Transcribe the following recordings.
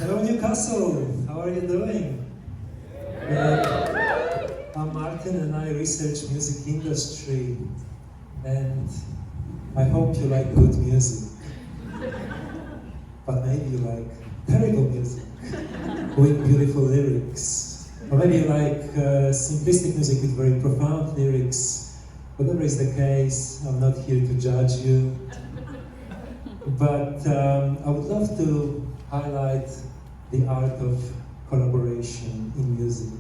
Hello Newcastle, how are you doing? I'm Martin and I research music industry and I hope you like good music. But maybe you like terrible music with beautiful lyrics. Or maybe you like simplistic music with very profound lyrics. Whatever is the case, I'm not here to judge you. But I would love to highlight the art of collaboration in music.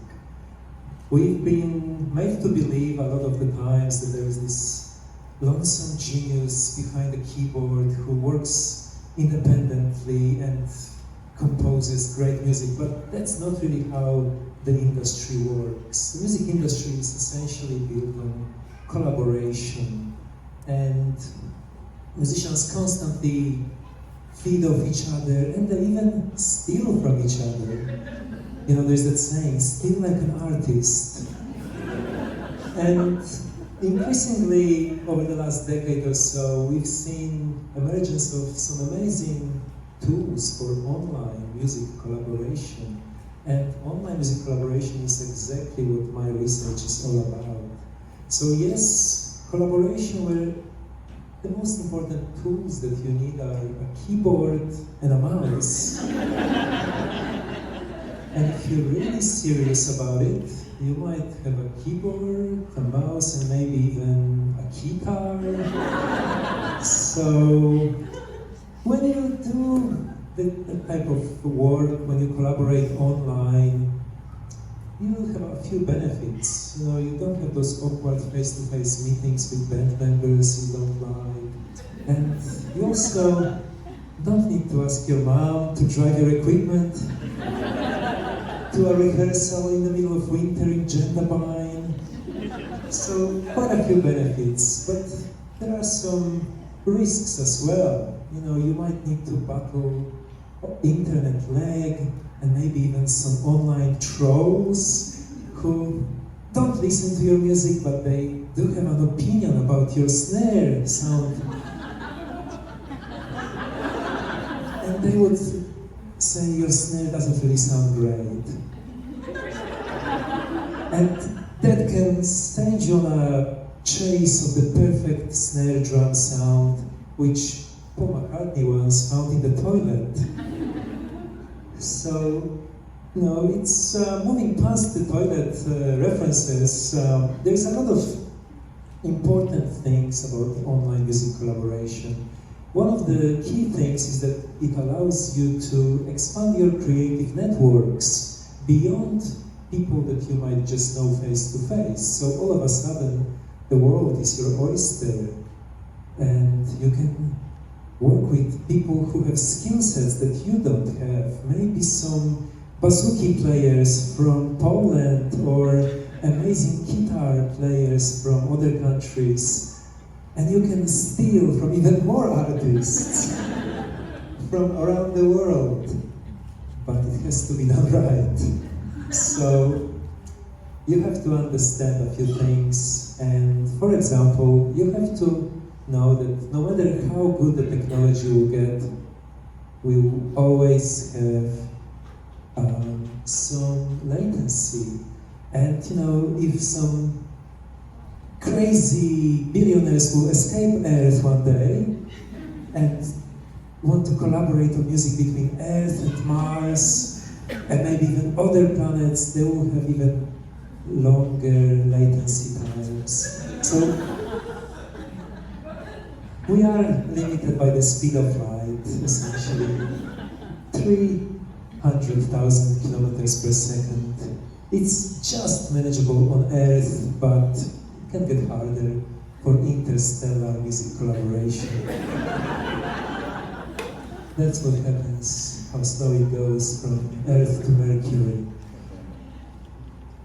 We've been made to believe a lot of the times that there is this lonesome genius behind the keyboard who works independently and composes great music, but that's not really how the industry works. The music industry is essentially built on collaboration, and musicians constantly feed off each other and they even steal from each other. You know, there's that saying, steal like an artist. And increasingly, over the last decade or so, we've seen emergence of some amazing tools for online music collaboration. And online music collaboration is exactly what my research is all about. So yes, collaboration where the most important tools that you need are a keyboard and a mouse. And if you're really serious about it, you might have a keyboard, a mouse, and maybe even a guitar. So when you do that type of work, when you collaborate online, you have a few benefits. You know, you don't have those awkward face-to-face meetings with band members you don't like. And you also don't need to ask your mom to drive your equipment to a rehearsal in the middle of winter in Gentabine. So quite a few benefits, but there are some risks as well. You know, you might need to battle internet lag and maybe even some online trolls who don't listen to your music, but they do have an opinion about your snare sound. And they would say your snare doesn't really sound great. And that can send you on a chase of the perfect snare drum sound, which Paul McCartney once found in the toilet. So, you know, it's moving past the toilet references. There's a lot of important things about online music collaboration. One of the key things is that it allows you to expand your creative networks beyond people that you might just know face to face. So all of a sudden, the world is your oyster, and you can work with people who have skill sets that you don't have. Maybe some bouzouki players from Poland or amazing guitar players from other countries. And you can steal from even more artists from around the world. But it has to be done right. So you have to understand a few things. And for example, you have to know that no matter how good the technology will get, we will always have some latency. And you know, if some crazy billionaires will escape Earth one day and want to collaborate on music between Earth and Mars and maybe even other planets, they will have even longer latency times. So we are limited by the speed of light, essentially. 300,000 kilometers per second. It's just manageable on Earth, but it can get harder for interstellar music collaboration. That's what happens, how slow it goes from Earth to Mercury.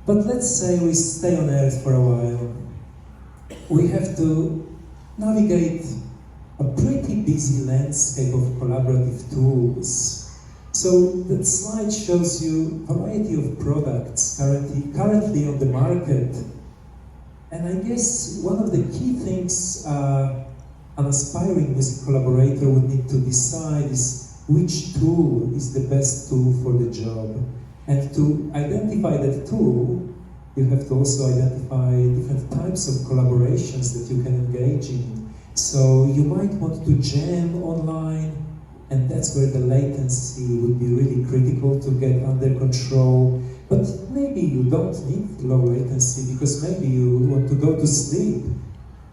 But let's say we stay on Earth for a while. We have to navigate a pretty busy landscape of collaborative tools. So that slide shows you a variety of products currently on the market. And I guess one of the key things an aspiring music collaborator would need to decide is which tool is the best tool for the job. And to identify that tool, you have to also identify different types of collaborations that you can engage in. So you might want to jam online, and that's where the latency would be really critical to get under control. But maybe you don't need low latency because maybe you want to go to sleep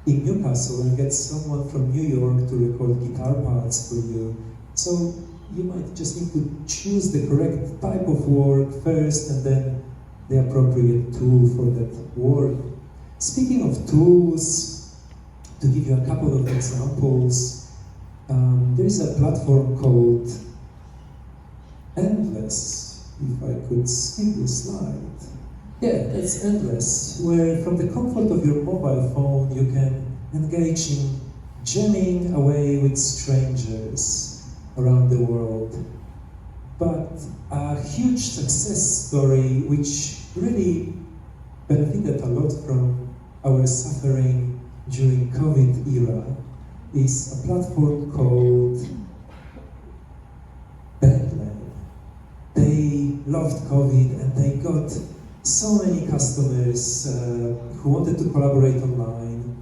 in Newcastle and get someone from New York to record guitar parts for you. So you might just need to choose the correct type of work first and then the appropriate tool for that work. Speaking of tools, to give you a couple of examples, there is a platform called Endless. If I could skip the slide. Yeah, it's Endless, where from the comfort of your mobile phone you can engage in jamming away with strangers around the world. But a huge success story which really benefited a lot from our suffering during COVID era is a platform called Bandlab. They loved COVID and they got so many customers who wanted to collaborate online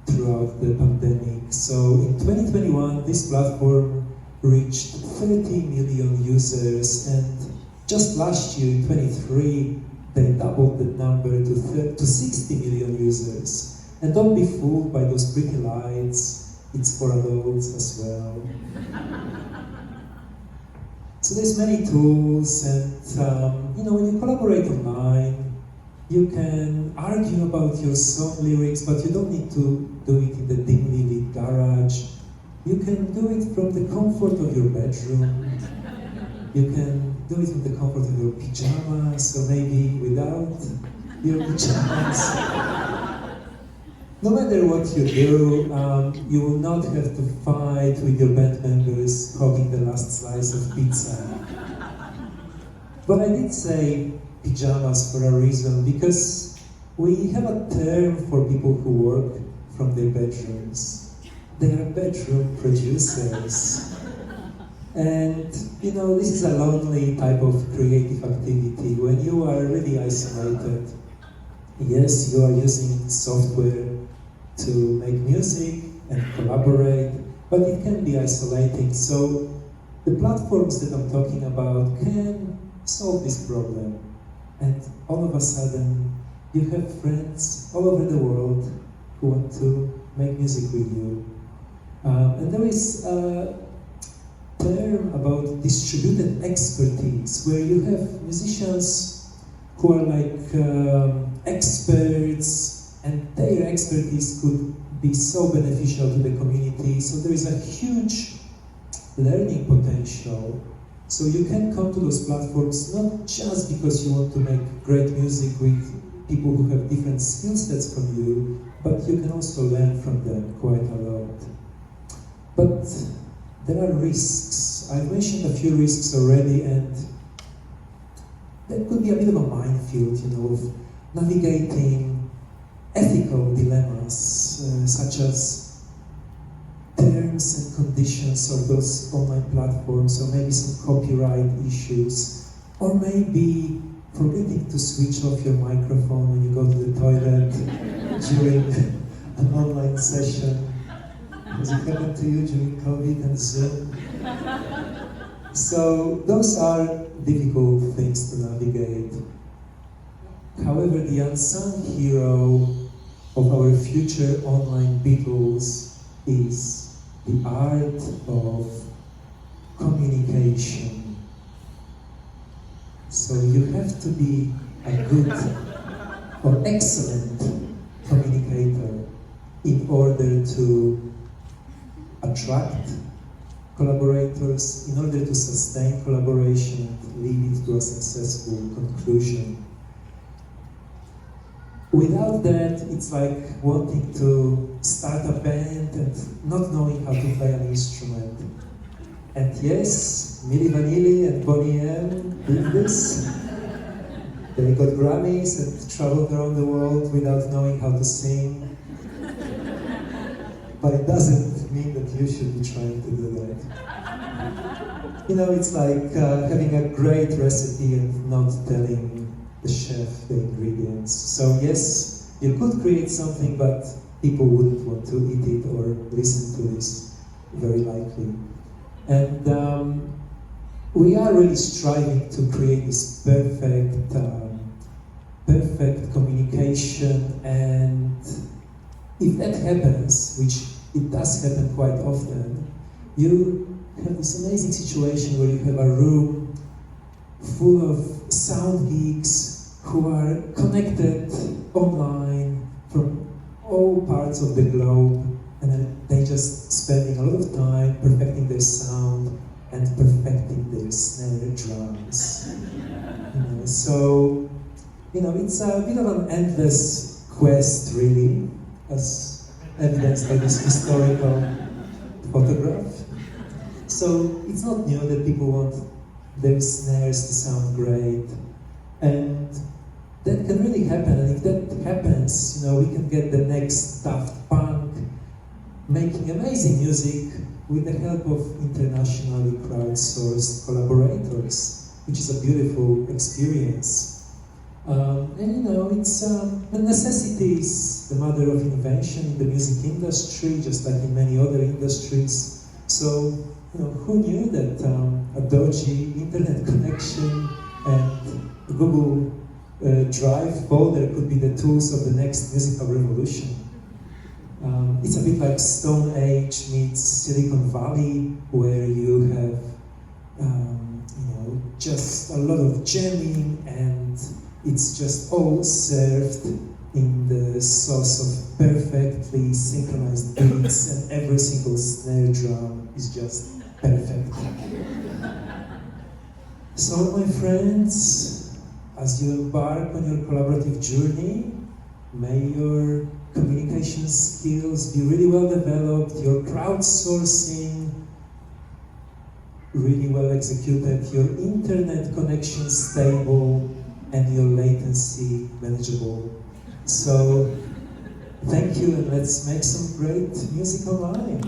throughout the pandemic. So in 2021, this platform reached 30 million users, and just last year, in 23, they doubled the number to 60 million users. And don't be fooled by those pretty lights, it's for adults as well. So there's many tools, and when you collaborate online, you can argue about your song lyrics, but you don't need to do it in the dimly lit garage. You can do it from the comfort of your bedroom. You can do it from the comfort of your pajamas, or maybe without your pajamas. No matter what you do, you will not have to fight with your band members hogging the last slice of pizza. But I did say pajamas for a reason, because we have a term for people who work from their bedrooms. They are bedroom producers. And, this is a lonely type of creative activity when you are really isolated. Yes, you are using software to make music and collaborate, but it can be isolating. So the platforms that I'm talking about can solve this problem. And all of a sudden, you have friends all over the world who want to make music with you. And there is a term about distributed expertise, where you have musicians who are like experts, and their expertise could be so beneficial to the community. So there is a huge learning potential. So you can come to those platforms not just because you want to make great music with people who have different skill sets from you, but you can also learn from them quite a lot. But there are risks. I've mentioned a few risks already, and that could be a bit of a minefield, of navigating ethical dilemmas, such as terms and conditions of those online platforms, or maybe some copyright issues, or maybe forgetting to switch off your microphone when you go to the toilet during an online session. Has it happened to you during COVID and Zoom? So those are difficult things to navigate. However, the unsung hero of our future online Beatles is the art of communication. So you have to be a good or excellent communicator in order to attract collaborators, in order to sustain collaboration and lead it to a successful conclusion. Without that, it's like wanting to start a band and not knowing how to play an instrument. And yes, Milli Vanilli and Bonnie M did this. They got Grammys and traveled around the world without knowing how to sing. But it doesn't mean that you should be trying to do that. You know, it's like having a great recipe and not telling the chef the ingredients. So yes, you could create something, but people wouldn't want to eat it or listen to this, very likely. And we are really striving to create this perfect communication, and if that happens, which it does happen quite often, you have this amazing situation where you have a room full of sound geeks who are connected online from all parts of the globe, and then they just spending a lot of time perfecting their sound and perfecting their snare drums. So, it's a bit of an endless quest, really, as evidenced by this historical photograph. So it's not new that people want their snares to sound great, and that can really happen. And if that happens, we can get the next Daft Punk making amazing music with the help of internationally crowdsourced collaborators, which is a beautiful experience. It's necessity is the mother of invention in the music industry, just like in many other industries. So, who knew that a dodgy internet connection and Google Drive folder could be the tools of the next musical revolution? It's a bit like Stone Age meets Silicon Valley, where you have, just a lot of jamming, and it's just all served in the sauce of perfectly synchronized beats, and every single snare drum is just perfect. So, my friends, as you embark on your collaborative journey, may your communication skills be really well developed, your crowdsourcing really well executed, your internet connection stable, and your latency manageable. So, thank you, and let's make some great music online.